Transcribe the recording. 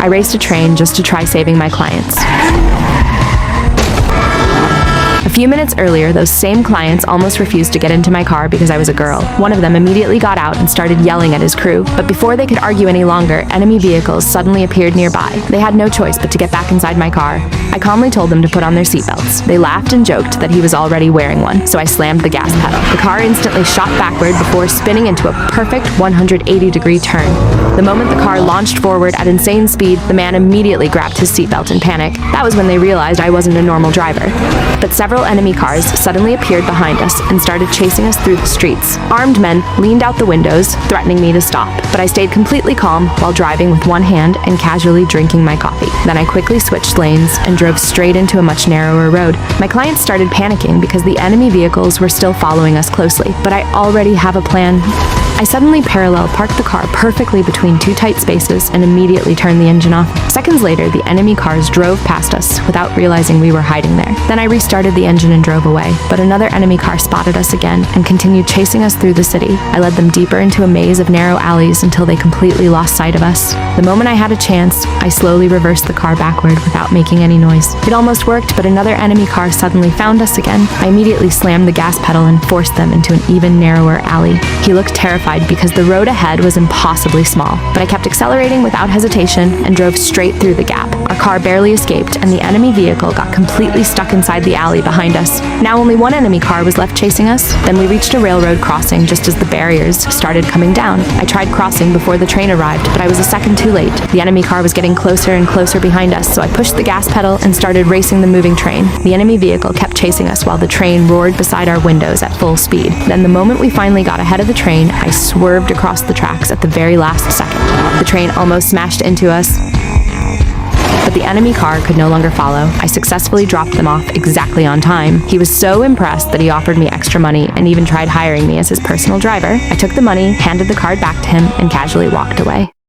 I raced a train just to try saving my clients. A few minutes earlier, those same clients almost refused to get into my car because I was a girl. One of them immediately got out and started yelling at his crew, but before they could argue any longer, enemy vehicles suddenly appeared nearby. They had no choice but to get back inside my car. I calmly told them to put on their seatbelts. They laughed and joked that he was already wearing one, so I slammed the gas pedal. The car instantly shot backward before spinning into a perfect 180-degree turn. The moment the car launched forward at insane speed, the man immediately grabbed his seatbelt in panic. That was when they realized I wasn't a normal driver. But several enemy cars suddenly appeared behind us and started chasing us through the streets. Armed men leaned out the windows, threatening me to stop, but I stayed completely calm while driving with one hand and casually drinking my coffee. Then I quickly switched lanes and drove straight into a much narrower road. My clients started panicking because the enemy vehicles were still following us closely, but I already have a plan. I suddenly parallel parked the car perfectly between two tight spaces and immediately turned the engine off. Seconds later, the enemy cars drove past us without realizing we were hiding there. Then I restarted the engine and drove away, but another enemy car spotted us again and continued chasing us through the city. I led them deeper into a maze of narrow alleys until they completely lost sight of us. The moment I had a chance, I slowly reversed the car backward without making any noise. It almost worked, but another enemy car suddenly found us again. I immediately slammed the gas pedal and forced them into an even narrower alley. He looked terrified because the road ahead was impossibly small, but I kept accelerating without hesitation and drove straight through the gap. Our car barely escaped, and the enemy vehicle got completely stuck inside the alley behind us. Now only one enemy car was left chasing us. Then we reached a railroad crossing just as the barriers started coming down. I tried crossing before the train arrived, but I was a second too late. The enemy car was getting closer and closer behind us, so I pushed the gas pedal and started racing the moving train. The enemy vehicle kept chasing us while the train roared beside our windows at full speed. Then the moment we finally got ahead of the train, I swerved across the tracks at the very last second. The train almost smashed into us, but the enemy car could no longer follow. I successfully dropped them off exactly on time. He was so impressed that he offered me extra money and even tried hiring me as his personal driver. I took the money, handed the card back to him, and casually walked away.